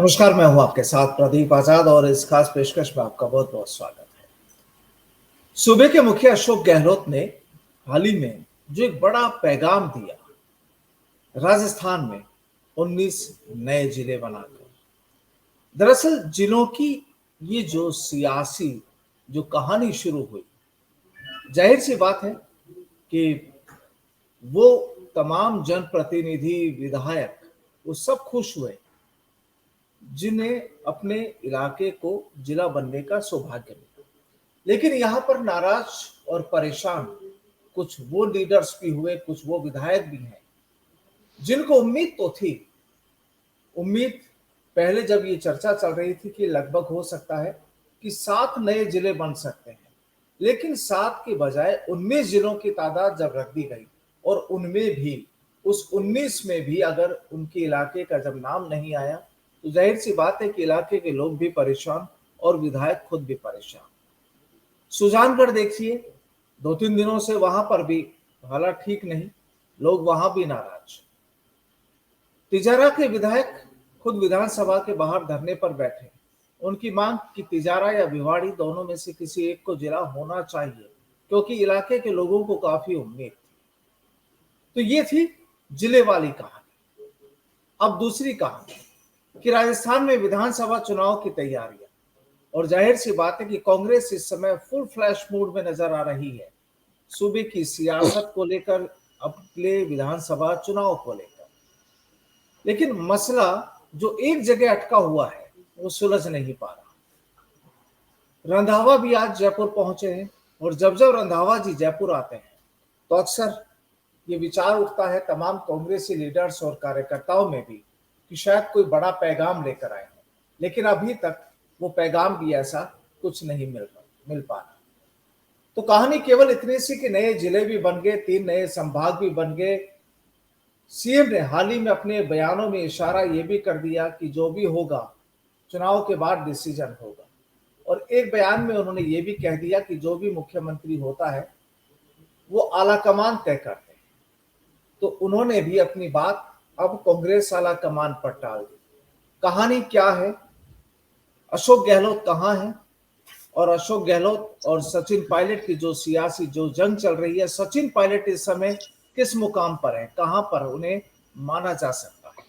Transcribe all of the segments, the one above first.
नमस्कार, मैं हूं आपके साथ प्रदीप आजाद और इस खास पेशकश में आपका बहुत बहुत स्वागत है। सूबे के मुखिया अशोक गहलोत ने हाल ही में जो एक बड़ा पैगाम दिया, राजस्थान में 19 नए जिले बनाकर। दरअसल जिलों की ये जो सियासी जो कहानी शुरू हुई, जाहिर सी बात है कि वो तमाम जनप्रतिनिधि, विधायक, वो सब खुश हुए जिन्हें अपने इलाके को जिला बनने का सौभाग्य मिला। लेकिन यहाँ पर नाराज और परेशान कुछ वो लीडर्स भी हुए, कुछ वो विधायक भी हैं जिनको उम्मीद तो थी। उम्मीद पहले जब ये चर्चा चल रही थी कि लगभग हो सकता है कि 7 नए जिले बन सकते हैं, लेकिन 7 के बजाय 19 जिलों की तादाद जब रख दी गई और उनमें भी, उस 19 में भी अगर उनके इलाके का जब नाम नहीं आया तो जाहिर सी बात है कि इलाके के लोग भी परेशान और विधायक खुद भी परेशान। सुजानगढ़ देखिए, 2-3 दिनों से वहां पर भी हालात ठीक नहीं, लोग वहां भी नाराज। तिजारा के विधायक खुद विधानसभा के बाहर धरने पर बैठे, उनकी मांग कि तिजारा या भिवाड़ी दोनों में से किसी एक को जिला होना चाहिए, क्योंकि इलाके के लोगों को काफी उम्मीद थी। तो ये थी जिले वाली कहानी। अब दूसरी कहानी कि राजस्थान में विधानसभा चुनाव की तैयारियां, और जाहिर सी बात है कि कांग्रेस इस समय फुल फ्लैश मूड में नजर आ रही है सूबे की सियासत को लेकर, अपने विधानसभा चुनाव को लेकर। लेकिन मसला जो एक जगह अटका हुआ है वो सुलझ नहीं पा रहा। रंधावा भी आज जयपुर पहुंचे हैं और जब जब रंधावा जी जयपुर आते हैं तो अक्सर ये विचार उठता है तमाम कांग्रेसी लीडर्स और कार्यकर्ताओं में भी कि शायद कोई बड़ा पैगाम लेकर आए हैं, लेकिन अभी तक वो पैगाम भी ऐसा कुछ नहीं मिल पा रहा। तो कहानी केवल इतनी सी कि नए जिले भी बन गए, 3 नए संभाग भी बन गए। सीएम ने हाल ही में अपने बयानों में इशारा ये भी कर दिया कि जो भी होगा चुनाव के बाद डिसीजन होगा, और एक बयान में उन्होंने ये भी कह दिया कि जो भी मुख्यमंत्री होता है वो आला कमान तय करते हैं। तो उन्होंने भी अपनी बात अब कांग्रेस आला कमान पर टाल दी। कहानी क्या है, अशोक गहलोत कहाँ है, और अशोक गहलोत और सचिन पायलट की जो सियासी जो जंग चल रही है, सचिन पायलट इस समय किस मुकाम पर है, कहां पर उन्हें माना जा सकता है,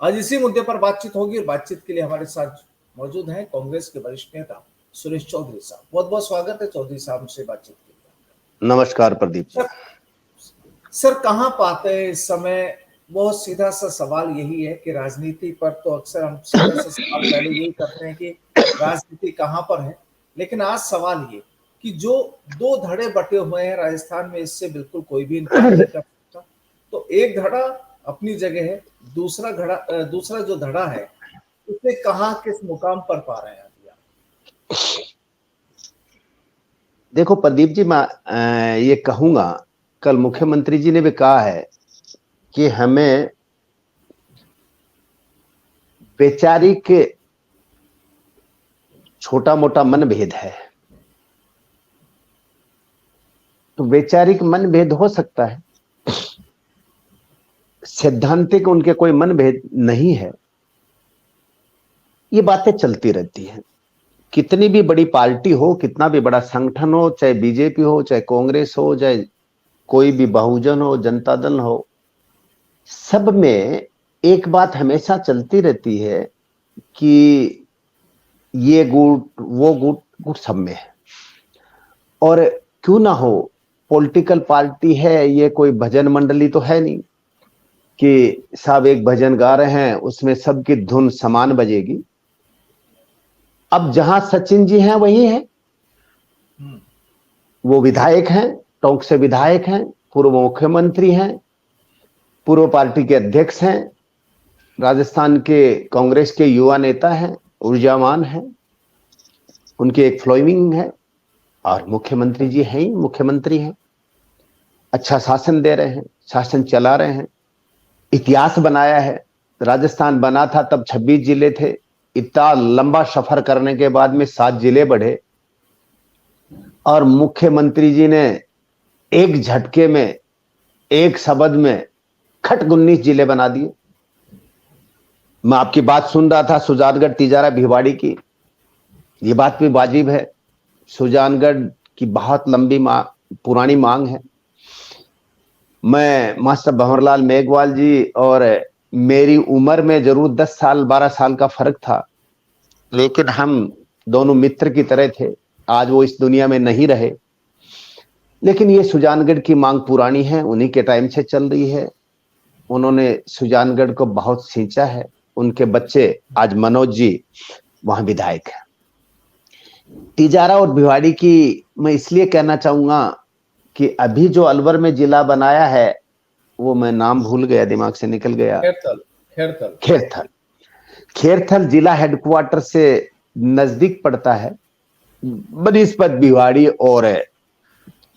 आज इसी मुद्दे पर बातचीत होगी। और बातचीत के लिए हमारे साथ मौजूद हैं कांग्रेस के वरिष्ठ नेता सुरेश चौधरी साहब। बहुत बहुत स्वागत है चौधरी साहब से बातचीत के लिए। नमस्कार प्रदीप जी। सर कहां पाते हैं इस समय? बहुत सीधा सा सवाल यही है कि राजनीति पर तो अक्सर हम सीधा सा सवाल पहले यही करते हैं कि राजनीति कहां पर है, लेकिन आज सवाल ये कि जो 2 धड़े बटे हुए हैं राजस्थान में, इससे बिल्कुल कोई भी इनकार नहीं कर सकता। तो एक धड़ा अपनी जगह है, दूसरा जो धड़ा है उसे कहां किस मुकाम पर पा रहे हैं अभी आप? देखो प्रदीप जी, मैं ये कहूंगा, कल मुख्यमंत्री जी ने भी कहा है कि हमें वैचारिक छोटा मोटा मनभेद है। तो वैचारिक मनभेद हो सकता है, सैद्धांतिक उनके कोई मनभेद नहीं है। ये बातें चलती रहती हैं, कितनी भी बड़ी पार्टी हो, कितना भी बड़ा संगठन हो, चाहे बीजेपी हो, चाहे कांग्रेस हो, चाहे कोई भी बहुजन हो, जनता दल हो, सब में एक बात हमेशा चलती रहती है कि ये गुट वो गुट सब में है। और क्यों ना हो, पॉलिटिकल पार्टी है, ये कोई भजन मंडली तो है नहीं कि सब एक भजन गा रहे हैं उसमें सबकी धुन समान बजेगी। अब जहां सचिन जी हैं वही है, वो विधायक हैं, टोंक से विधायक हैं, पूर्व मुख्यमंत्री हैं, पूर्व पार्टी के अध्यक्ष हैं, राजस्थान के कांग्रेस के युवा नेता हैं, ऊर्जावान हैं, उनकी एक फॉलोइंग है, और मुख्यमंत्री जी हैं ही मुख्यमंत्री हैं, अच्छा शासन दे रहे हैं, शासन चला रहे हैं, इतिहास बनाया है। राजस्थान बना था तब 26 जिले थे, इतना लंबा सफर करने के बाद में 7 जिले बढ़े, और मुख्यमंत्री जी ने एक झटके में, एक शब्द में खट 19 जिले बना दिए। मैं आपकी बात सुन रहा था सुजानगढ़ तिजारा भिवाड़ी की, ये बात भी वाजिब है। सुजानगढ़ की बहुत लंबी पुरानी मांग है। मैं मास्टर भंवरलाल मेघवाल जी और मेरी उम्र में जरूर 10 साल 12 साल का फर्क था, लेकिन हम दोनों मित्र की तरह थे। आज वो इस दुनिया में नहीं रहे, लेकिन ये सुजानगढ़ की मांग पुरानी है, उन्हीं के टाइम से चल रही है। उन्होंने सुजानगढ़ को बहुत सींचा है। उनके बच्चे आज मनोज जी वहां विधायक है। तिजारा और भिवाड़ी की मैं इसलिए कहना चाहूंगा कि अभी जो अलवर में जिला बनाया है, वो मैं नाम भूल गया, दिमाग से निकल गया। खेरथल खेरथल खेरथल जिला हेडक्वार्टर से नजदीक पड़ता है बनिस्पत भिवाड़ी और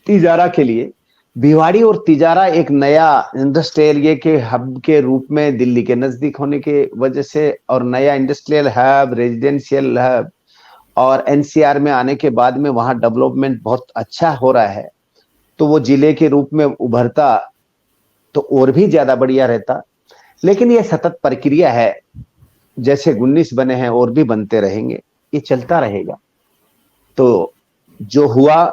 तिजारा के लिए। भिवाड़ी और तिजारा एक नया इंडस्ट्रियल एरिया के हब के रूप में दिल्ली के नजदीक होने के वजह से, और नया इंडस्ट्रियल हब, रेजिडेंशियल हब और एनसीआर में आने के बाद में वहां डेवलपमेंट बहुत अच्छा हो रहा है, तो वो जिले के रूप में उभरता तो और भी ज्यादा बढ़िया रहता। लेकिन ये सतत प्रक्रिया है, जैसे 19 बने हैं और भी बनते रहेंगे, ये चलता रहेगा। तो जो हुआ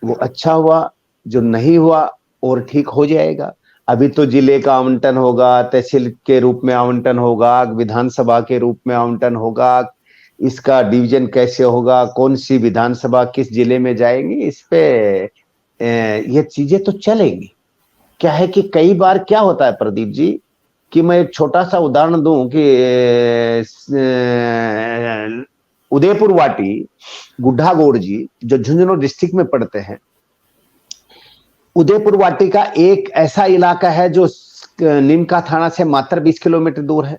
वो अच्छा हुआ, जो नहीं हुआ और ठीक हो जाएगा। अभी तो जिले का आवंटन होगा, तहसील के रूप में आवंटन होगा, विधानसभा के रूप में आवंटन होगा, इसका डिवीजन कैसे होगा, कौन सी विधानसभा किस जिले में जाएंगी, इस पे ये चीजें तो चलेंगी। क्या है कि कई बार क्या होता है प्रदीप जी, कि मैं एक छोटा सा उदाहरण दूं कि उदयपुर वाटी गुड्ढागोड़ जी जो झुंझुनू डिस्ट्रिक्ट में पड़ते हैं, उदयपुर वाटी का एक ऐसा इलाका है जो नीमका थाना से मात्र 20 किलोमीटर दूर है।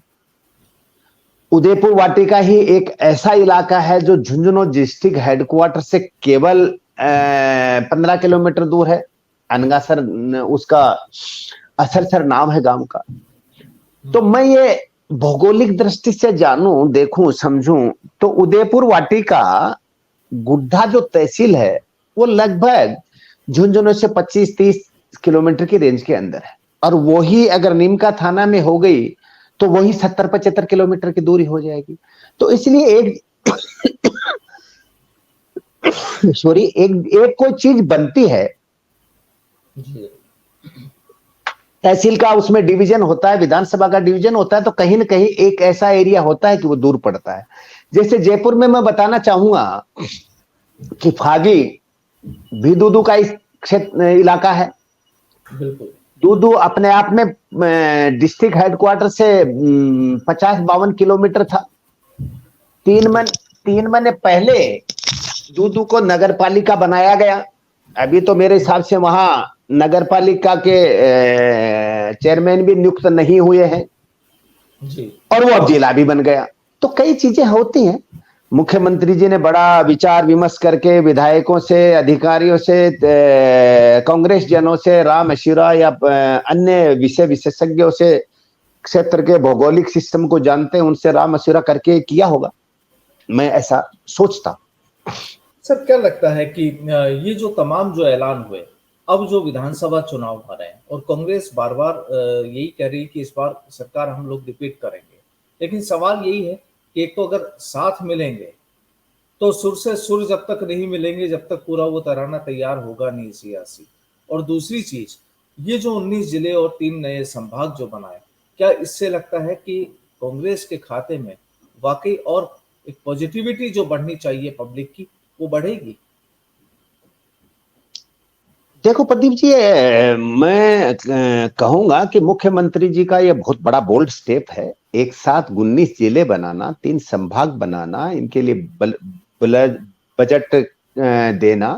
उदयपुर वाटी का ही एक ऐसा इलाका है जो झुंझुनू डिस्ट्रिक्ट हेडक्वार्टर से केवल 15 किलोमीटर दूर है। अनगासर उसका असरसर नाम है गांव का। तो मैं ये भौगोलिक दृष्टि से जानूं, देखूं, समझूं, तो उदयपुर वाटी का गुड्ढा जो तहसील है वो लगभग झुंझुनू से 25-30 किलोमीटर की रेंज के अंदर है, और वही अगर नीमका थाना में हो गई तो वही 70-75 किलोमीटर की दूरी हो जाएगी। तो इसलिए एक सॉरी एक कोई चीज बनती है, तहसील का उसमें डिवीजन होता है, विधानसभा का डिवीजन होता है, तो कहीं ना कहीं एक ऐसा एरिया होता है कि वो दूर पड़ता है। जैसे जयपुर में मैं बताना चाहूंगा कि फागी भी दूदू का क्षेत्र इलाका है। बिल्कुल। दूदू अपने आप में डिस्ट्रिक्ट हेडक्वार्टर से 50-52 किलोमीटर था। 3 महीने पहले दूदू को नगर पालिका बनाया गया। अभी तो मेरे हिसाब से वहां नगर पालिका के चेयरमैन भी नियुक्त नहीं हुए हैं जी, और वो अब जिला भी बन गया। तो कई चीजें होती हैं। मुख्यमंत्री जी ने बड़ा विचार विमर्श करके विधायकों से, अधिकारियों से, कांग्रेस जनों से, राम अशीरा या अन्य विषय विशेषज्ञों से, क्षेत्र के भौगोलिक सिस्टम को जानते हैं, उनसे राम अशीरा करके किया होगा, मैं ऐसा सोचता। सर क्या लगता है कि ये जो तमाम जो ऐलान हुए, अब जो विधानसभा चुनाव हो रहे हैं और कांग्रेस बार बार यही कह रही है कि इस बार सरकार हम लोग रिपीट करेंगे, लेकिन सवाल यही है कि एक तो अगर साथ मिलेंगे तो सुर से सुर जब तक नहीं मिलेंगे, जब तक पूरा वो तराना तैयार होगा नहीं सियासी। और दूसरी चीज, ये जो 19 जिले और 3 नए संभाग जो बनाए, क्या इससे लगता है कि कांग्रेस के खाते में वाकई और एक पॉजिटिविटी जो बढ़नी चाहिए पब्लिक की, वो बढ़ेगी? देखो प्रदीप जी, मैं कहूंगा कि मुख्यमंत्री जी का यह बहुत बड़ा बोल्ड स्टेप है। एक साथ 19 जिले बनाना, 3 संभाग बनाना, इनके लिए बजट देना,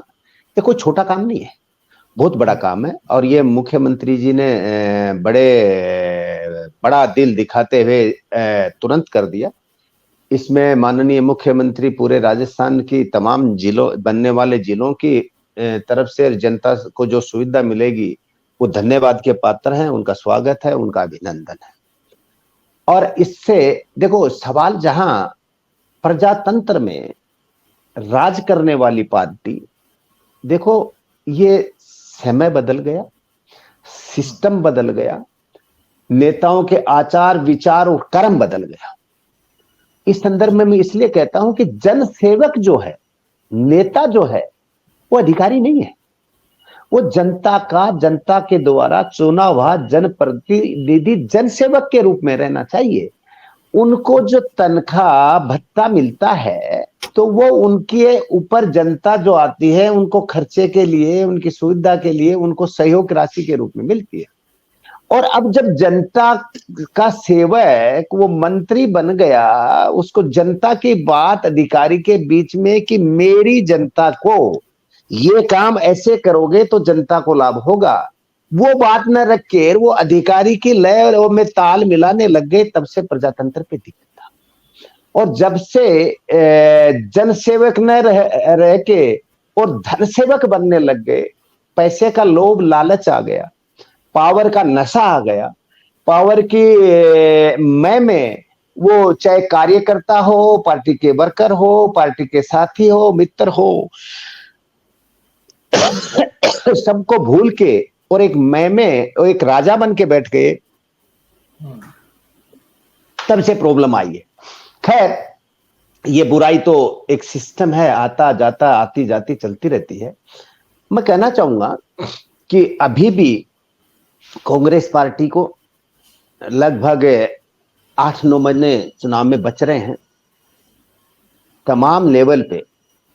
ये कोई छोटा काम नहीं है, बहुत बड़ा काम है। और ये मुख्यमंत्री जी ने बड़ा दिल दिखाते हुए तुरंत कर दिया। इसमें माननीय मुख्यमंत्री पूरे राजस्थान की तमाम जिलों, बनने वाले जिलों की तरफ से जनता को जो सुविधा मिलेगी वो धन्यवाद के पात्र हैं। उनका स्वागत है, उनका अभिनंदन है। और इससे देखो, सवाल जहां प्रजातंत्र में राज करने वाली पार्टी, देखो ये समय बदल गया, सिस्टम बदल गया, नेताओं के आचार विचार और कर्म बदल गया। इस संदर्भ में मैं इसलिए कहता हूं कि जन सेवक जो है, नेता जो है, वो अधिकारी नहीं है। वो जनता के द्वारा चुना हुआ जनप्रतिनिधि जनसेवक के रूप में रहना चाहिए। उनको जो तनख्वाह भत्ता मिलता है तो वो उनके ऊपर जनता जो आती है उनको खर्चे के लिए, उनकी सुविधा के लिए उनको सहयोग राशि के रूप में मिलती है। और अब जब जनता का सेवक वो मंत्री बन गया, उसको जनता की बात अधिकारी के बीच में कि मेरी जनता को ये काम ऐसे करोगे तो जनता को लाभ होगा, वो बात न रख के वो अधिकारी की लय में ताल मिलाने लग गए, तब से प्रजातंत्र पे दिक्कत था। और जब से जनसेवक न रह के और धनसेवक बनने लग गए, पैसे का लोभ लालच आ गया, पावर का नशा आ गया, पावर की मैं में वो चाहे कार्यकर्ता हो, पार्टी के वर्कर हो, पार्टी के साथी हो, मित्र हो, सबको भूल के और एक मैं में और एक राजा बन के बैठ गए, तब से प्रॉब्लम आई है। खैर, ये बुराई तो एक सिस्टम है, आता जाता आती जाती चलती रहती है। मैं कहना चाहूंगा कि अभी भी कांग्रेस पार्टी को लगभग 8-9 महीने चुनाव में बच रहे हैं तमाम लेवल पे।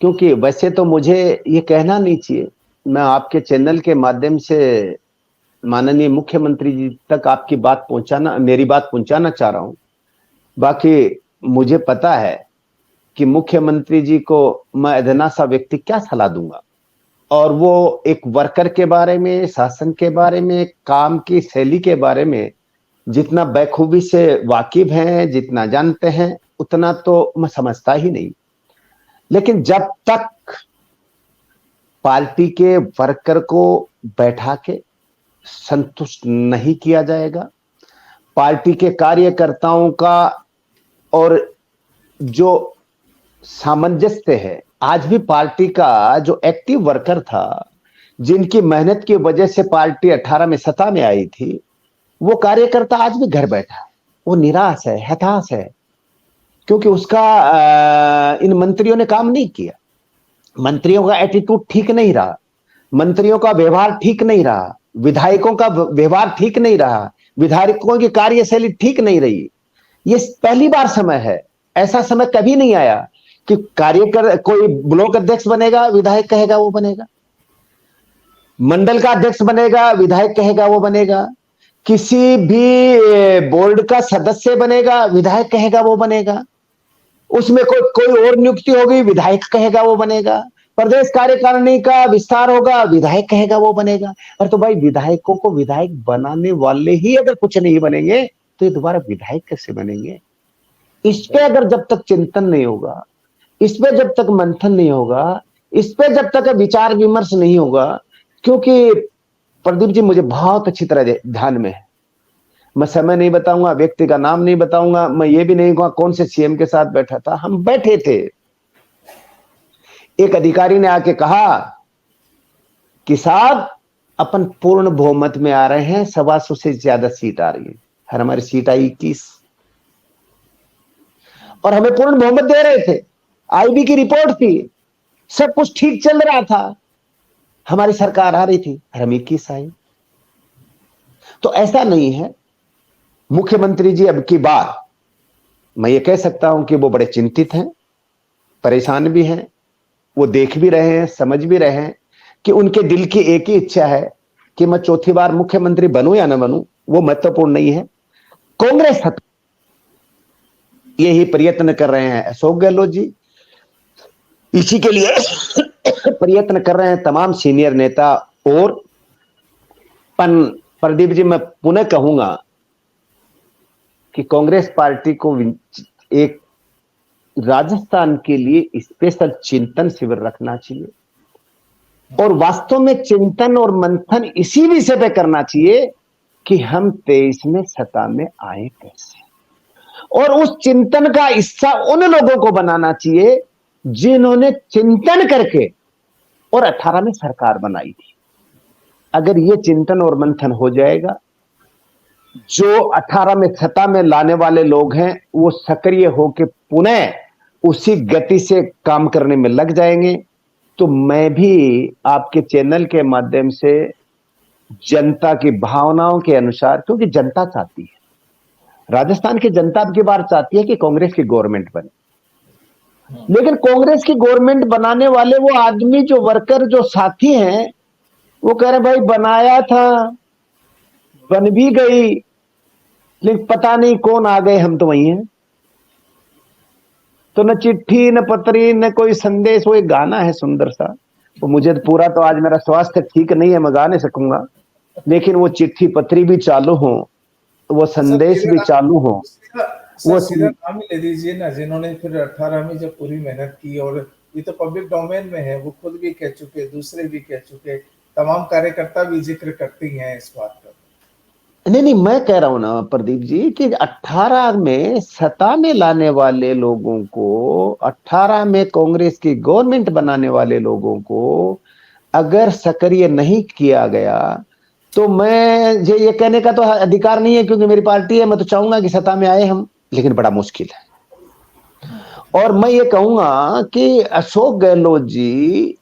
क्योंकि वैसे तो मुझे ये कहना नहीं चाहिए, मैं आपके चैनल के माध्यम से माननीय मुख्यमंत्री जी तक आपकी बात पहुंचाना, मेरी बात पहुंचाना चाह रहा हूं। बाकी मुझे पता है कि मुख्यमंत्री जी को मैं अदना सा व्यक्ति क्या सलाह दूंगा, और वो एक वर्कर के बारे में, शासन के बारे में, काम की शैली के बारे में जितना बखूबी से वाकिफ हैं, जितना जानते हैं, उतना तो मैं समझता ही नहीं। लेकिन जब तक पार्टी के वर्कर को बैठा के संतुष्ट नहीं किया जाएगा, पार्टी के कार्यकर्ताओं का और जो सामंजस्य है, आज भी पार्टी का जो एक्टिव वर्कर था, जिनकी मेहनत की वजह से पार्टी 18 में सत्ता में आई थी, वो कार्यकर्ता आज भी घर बैठा है, वो निराश है, हताश है, क्योंकि उसका इन मंत्रियों ने काम नहीं किया। मंत्रियों का एटीट्यूड ठीक नहीं रहा, मंत्रियों का व्यवहार ठीक नहीं रहा, विधायकों का व्यवहार ठीक नहीं रहा, विधायकों की कार्यशैली ठीक नहीं रही। ये पहली बार समय है, ऐसा समय कभी नहीं आया कि कोई ब्लॉक अध्यक्ष बनेगा, विधायक कहेगा वो बनेगा, मंडल का अध्यक्ष बनेगा, विधायक कहेगा वो बनेगा, किसी भी बोर्ड का सदस्य बनेगा, विधायक कहेगा वो बनेगा, उसमें कोई और नियुक्ति होगी, विधायक कहेगा वो बनेगा, प्रदेश कार्यकारिणी का विस्तार होगा, विधायक कहेगा वो बनेगा। और तो भाई, विधायकों को विधायक बनाने वाले ही अगर कुछ नहीं बनेंगे तो ये दोबारा विधायक कैसे बनेंगे? इस पे अगर जब तक चिंतन नहीं होगा, इस पे जब तक मंथन नहीं होगा, इस पे जब तक विचार विमर्श नहीं होगा, क्योंकि प्रदीप जी मुझे बहुत अच्छी तरह ध्यान में है, मैं समय नहीं बताऊंगा, व्यक्ति का नाम नहीं बताऊंगा, मैं ये भी नहीं कहूंगा कौन से सीएम के साथ बैठा था। हम बैठे थे, एक अधिकारी ने आके कहा कि साहब अपन पूर्ण बहुमत में आ रहे हैं, 125 से ज्यादा सीट आ रही है, हर हमारी सीट आई 21, और हमें पूर्ण बहुमत दे रहे थे, आईबी की रिपोर्ट थी, सब कुछ ठीक चल रहा था, हमारी सरकार आ रही थी, और हम 21 आए। तो ऐसा नहीं है। मुख्यमंत्री जी अब की बार मैं ये कह सकता हूं कि वो बड़े चिंतित हैं, परेशान भी हैं, वो देख भी रहे हैं, समझ भी रहे हैं कि उनके दिल की एक ही इच्छा है कि मैं चौथी बार मुख्यमंत्री बनूं या ना बनूं, वो महत्वपूर्ण नहीं है। कांग्रेस यही प्रयत्न कर रहे हैं अशोक गहलोत जी, इसी के लिए प्रयत्न कर रहे हैं तमाम सीनियर नेता। और प्रदीप जी, मैं पुनः कहूंगा कि कांग्रेस पार्टी को एक राजस्थान के लिए स्पेशल चिंतन शिविर रखना चाहिए, और वास्तव में चिंतन और मंथन इसी विषय पे करना चाहिए कि हम 23 में सत्ता में आए कैसे, और उस चिंतन का हिस्सा उन लोगों को बनाना चाहिए जिन्होंने चिंतन करके और 18 में सरकार बनाई थी। अगर ये चिंतन और मंथन हो जाएगा, जो 18 में सत्ता में लाने वाले लोग हैं वो सक्रिय होकर पुनः उसी गति से काम करने में लग जाएंगे। तो मैं भी आपके चैनल के माध्यम से जनता की भावनाओं के अनुसार, क्योंकि जनता चाहती है, राजस्थान की जनता अब की बार चाहती है कि कांग्रेस की गवर्नमेंट बने, लेकिन कांग्रेस की गवर्नमेंट बनाने वाले वो आदमी, जो वर्कर, जो साथी हैं, वो कह रहे भाई बनाया था, बन भी गई, लेकिन पता नहीं कौन आ गए, हम तो वही हैं। तो न चिट्ठी, न पत्री, न कोई संदेश। वो एक गाना है सुंदर सा, वो मुझे पूरा, तो आज मेरा स्वास्थ्य ठीक नहीं है, मैं गा नहीं सकूंगा, लेकिन वो चिट्ठी पत्री भी चालू हो, वो संदेश भी चालू हो। सर सीधा नाम ही ले दीजिए ना, जिन्होंने फिर 18 में जब पूरी मेहनत की, और ये तो पब्लिक डोमेन में है, वो खुद भी कह चुके, दूसरे भी कह चुके, तमाम कार्यकर्ता भी जिक्र करती हैं इस बात का। नहीं नहीं, मैं कह रहा हूं ना प्रदीप जी कि 18 में सत्ता में लाने वाले लोगों को, 18 में कांग्रेस की गवर्नमेंट बनाने वाले लोगों को अगर सक्रिय नहीं किया गया, तो मैं ये कहने का तो अधिकार नहीं है, क्योंकि मेरी पार्टी है, मैं तो चाहूंगा कि सत्ता में आए हम, लेकिन बड़ा मुश्किल है। और मैं ये कहूंगा कि अशोक गहलोत जी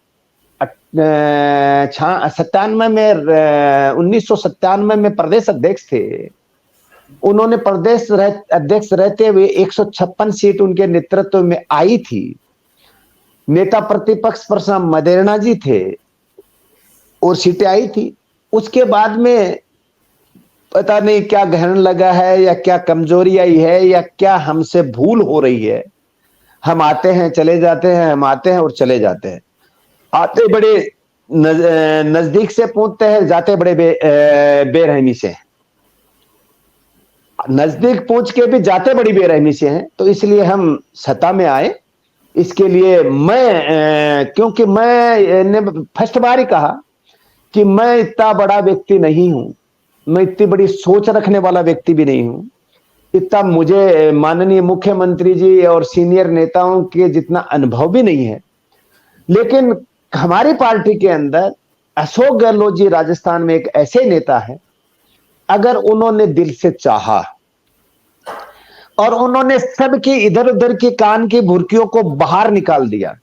97 में 1997 में प्रदेश अध्यक्ष थे। उन्होंने प्रदेश अध्यक्ष रहते हुए 156 सीट उनके नेतृत्व में आई थी। नेता प्रतिपक्ष प्रशांत मदेरणा जी थे और सीटें आई थी। उसके बाद में पता नहीं क्या ग्रहण लगा है, या क्या कमजोरी आई है, या क्या हमसे भूल हो रही है, हम आते हैं चले जाते हैं, हम आते हैं और चले जाते हैं, आते बड़े नजदीक से पहुंचते हैं, जाते बड़े बेरहमी से, नजदीक पहुंच के भी जाते बड़ी बेरहमी से हैं। तो इसलिए हम सत्ता में आए। इसके लिए मैं क्योंकि मैंने फर्स्ट बार ही कहा कि मैं इतना बड़ा व्यक्ति नहीं हूं, मैं इतनी बड़ी सोच रखने वाला व्यक्ति भी नहीं हूं, इतना मुझे माननीय मुख्यमंत्री जी और सीनियर नेताओं के जितना अनुभव भी नहीं है। लेकिन हमारी पार्टी के अंदर अशोक गहलोत जी राजस्थान में एक ऐसे नेता हैं, अगर उन्होंने दिल से चाहा और उन्होंने सबकी इधर उधर की कान की भुर्कियों को बाहर निकाल दिया,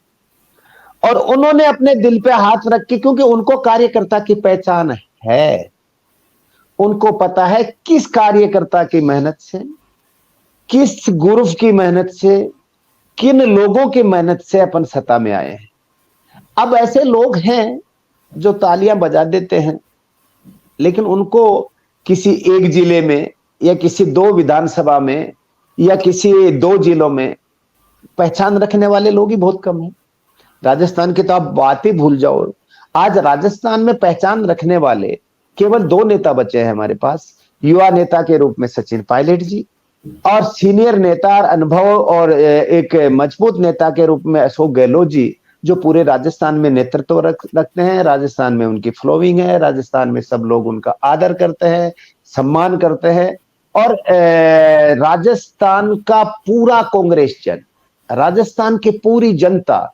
और उन्होंने अपने दिल पे हाथ रख के, क्योंकि उनको कार्यकर्ता की पहचान है, उनको पता है किस कार्यकर्ता की मेहनत से, किस ग्रुप की मेहनत से, किन लोगों की मेहनत से अपन सत्ता में आए हैं। अब ऐसे लोग हैं जो तालियां बजा देते हैं, लेकिन उनको किसी एक जिले में, या किसी 2 विधानसभा में, या किसी 2 जिलों में पहचान रखने वाले लोग ही बहुत कम हैं। राजस्थान की तो आप बात ही भूल जाओ। आज राजस्थान में पहचान रखने वाले केवल 2 नेता बचे हैं हमारे पास। युवा नेता के रूप में सचिन पायलट जी, और सीनियर नेता, अनुभव और एक मजबूत नेता के रूप में अशोक गहलोत जी, जो पूरे राजस्थान में नेतृत्व रखते हैं। राजस्थान में उनकी फॉलोइंग है, राजस्थान में सब लोग उनका आदर करते हैं, सम्मान करते हैं। और राजस्थान का पूरा कांग्रेस जन, राजस्थान की पूरी जनता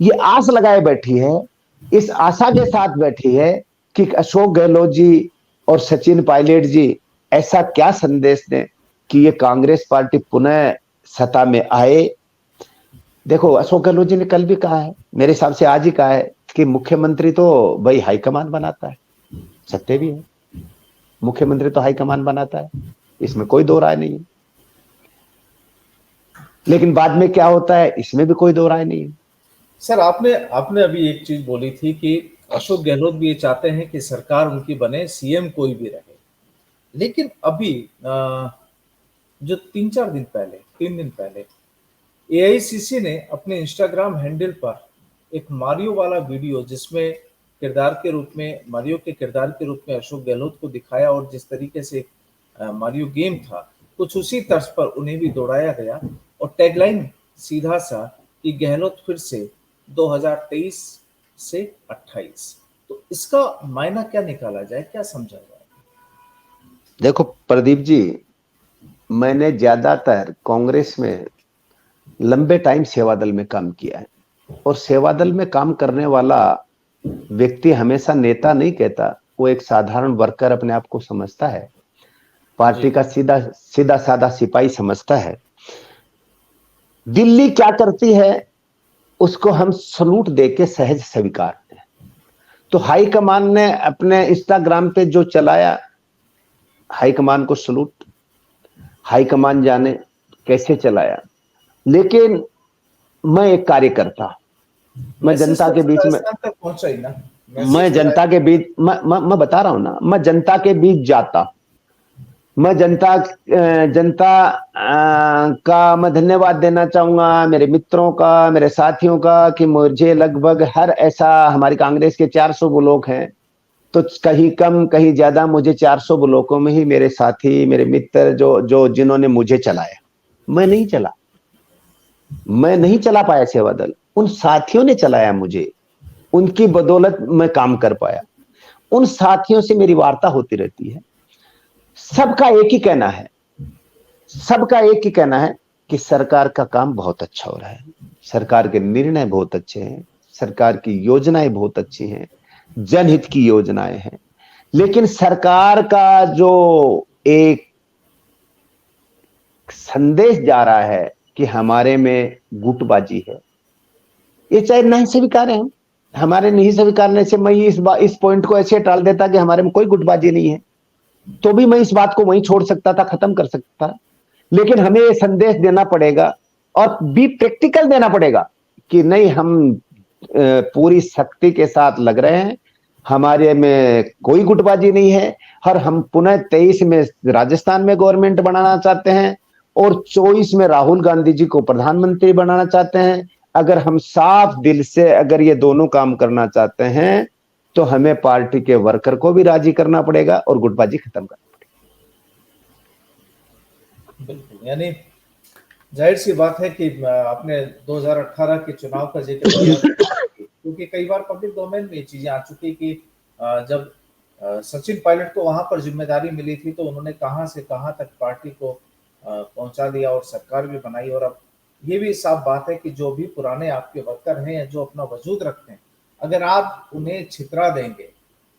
ये आस लगाए बैठी है, इस आशा के साथ बैठी है कि अशोक गहलोत जी और सचिन पायलट जी ऐसा क्या संदेश दें कि ये कांग्रेस पार्टी पुनः सत्ता में आए। देखो, अशोक गहलोत जी ने कल भी कहा है, मेरे हिसाब से आज ही कहा है, कि मुख्यमंत्री तो भाई हाईकमान बनाता है। सत्य भी है, मुख्यमंत्री तो हाईकमान बनाता है, इसमें कोई दो राय नहीं है। लेकिन बाद में क्या होता है, इसमें भी कोई दो राय नहीं है। सर, आपने अभी एक चीज बोली थी कि अशोक गहलोत भी ये चाहते हैं कि सरकार उनकी बने, सीएम कोई भी रहे। लेकिन अभी जो 3 दिन पहले एआईसीसी ने अपने इंस्टाग्राम हैंडल पर एक मारियो वाला वीडियो, जिसमें मारियो के किरदार के रूप में अशोक गहलोत को दिखाया, और जिस तरीके से मारियो गेम था, कुछ उसी तर्ज पर उन्हें भी दौड़ाया गया, और टैगलाइन सीधा सा कि गहलोत फिर से 2023 से 28। तो इसका मायना क्या निकाला जाए, क्या समझा जाए? देखो प्रदीप जी, मैंने ज्यादातर कांग्रेस में लंबे टाइम सेवादल में काम किया है, और सेवादल में काम करने वाला व्यक्ति हमेशा नेता नहीं कहता, वो एक साधारण वर्कर अपने आप को समझता है, पार्टी का सीधा साधा सिपाही समझता है। दिल्ली क्या करती है उसको हम सलूट देके सहज स्वीकारते हैं। तो हाईकमान ने अपने इंस्टाग्राम पे जो चलाया, हाईकमान को सलूट, हाईकमान जाने कैसे चलाया। लेकिन मैं एक कार्यकर्ता, मैं मैसेज जनता तो के बीच में, राजस्थान तक पहुंचा ही ना, मैं मैसेज तो जनता के बीच, मैं बता रहा हूं ना, मैं जनता के बीच जाता, मैं जनता का मैं धन्यवाद देना चाहूंगा, मेरे मित्रों का, मेरे साथियों का, कि मुझे लगभग हर ऐसा, हमारी कांग्रेस के 400 ब्लॉक हैं, तो कहीं कम कहीं ज्यादा मुझे 400 ब्लॉकों में ही मेरे साथी, मेरे मित्र जो जो जिन्होंने मुझे चलाया। मैं नहीं चला पाया सेवा दल, उन साथियों ने चलाया मुझे, उनकी बदौलत मैं काम कर पाया। उन साथियों से मेरी वार्ता होती रहती है। सबका एक ही कहना है, सबका एक ही कहना है कि सरकार का काम बहुत अच्छा हो रहा है, सरकार के निर्णय बहुत अच्छे हैं, सरकार की योजनाएं बहुत अच्छी हैं, जनहित की योजनाएं हैं। लेकिन सरकार का जो एक संदेश जा रहा है कि हमारे में गुटबाजी है, ये चाहे नहीं स्वीकार है, हमारे नहीं स्वीकारने से मैं इस पॉइंट को ऐसे टाल देता कि हमारे में कोई गुटबाजी नहीं है, तो भी मैं इस बात को वहीं छोड़ सकता था, खत्म कर सकता था। लेकिन हमें ये संदेश देना पड़ेगा और भी प्रैक्टिकल देना पड़ेगा कि नहीं, हम पूरी शक्ति के साथ लग रहे हैं, हमारे में कोई गुटबाजी नहीं है, और हम पुनः 23 में राजस्थान में गवर्नमेंट बनाना चाहते हैं और 24 में राहुल गांधी जी को प्रधानमंत्री बनाना चाहते हैं। अगर हम साफ दिल से अगर ये दोनों काम करना चाहते हैं तो हमें पार्टी के वर्कर को भी राजी करना पड़ेगा और गुटबाजी खत्म करना पड़ेगा। बिल्कुल, यानी जाहिर सी बात है कि आपने 2018 के चुनाव का जिक्र किया, क्योंकि कई बार पब्लिक डोमेन में ये चीजें आ चुकी कि जब सचिन पायलट को वहां पर जिम्मेदारी मिली थी तो उन्होंने कहां से कहां तक पार्टी को पहुंचा दिया और सरकार भी बनाई। और अब ये भी साफ बात है कि जो भी पुराने आपके वर्कर हैं या जो अपना वजूद रखते हैं, अगर आप उन्हें छितरा देंगे,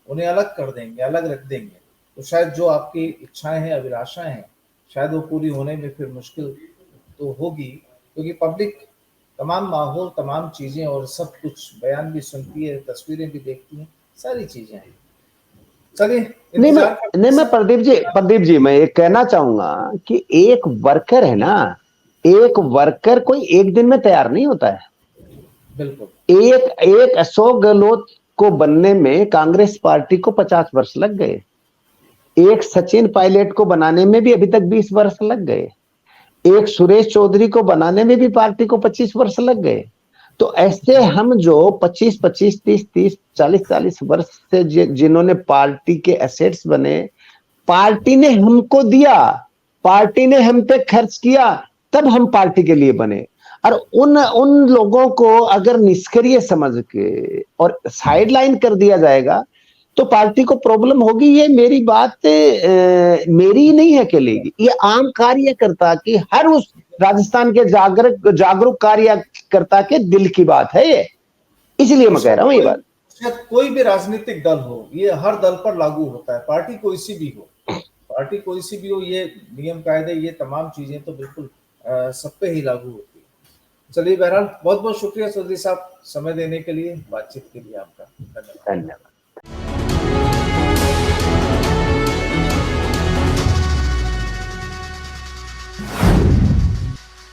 उन्हें अलग कर देंगे, अलग रख देंगे, तो शायद जो आपकी इच्छाएं हैं, अभिलाषाएं हैं, शायद वो पूरी होने में फिर मुश्किल तो होगी, क्योंकि पब्लिक तमाम माहौल, तमाम चीजें और सब कुछ बयान भी सुनती है, तस्वीरें भी देखती हैं, सारी चीजें हैं। चलिए इंतजार नहीं मैं प्रदीप जी मैं ये कहना चाहूंगा कि एक वर्कर है ना, एक वर्कर कोई एक दिन में तैयार नहीं होता है। बिल्कुल, एक अशोक गहलोत को बनने में कांग्रेस पार्टी को 50 वर्ष लग गए, एक सचिन पायलट को बनाने में भी अभी तक 20 वर्ष लग गए, एक सुरेश चौधरी को बनाने में भी पार्टी को 25 वर्ष लग गए। तो ऐसे हम जो 25 25 30 30 40 40 वर्ष से जिन्होंने पार्टी के एसेट्स बने, पार्टी ने हमको दिया, पार्टी ने हम पे खर्च किया, तब हम पार्टी के लिए बने। और उन लोगों को अगर निष्क्रिय समझ के और साइडलाइन कर दिया जाएगा तो पार्टी को प्रॉब्लम होगी। ये मेरी बात मेरी नहीं है अकेले, ये आम कार्यकर्ता की, हर उस राजस्थान के जागरूक कार्यकर्ता के दिल की बात है ये, इसलिए मैं कह रहा हूं ये बात। शायद कोई भी राजनीतिक दल हो, ये हर दल पर लागू होता है, पार्टी कोई सी भी हो, पार्टी कोई सी भी हो, ये नियम कायदे, ये तमाम चीजें तो बिल्कुल सब पे ही लागू होती है। चलिए बहरहाल बहुत बहुत शुक्रिया चौधरी साहब, समय देने के लिए, बातचीत के लिए आपका धन्यवाद।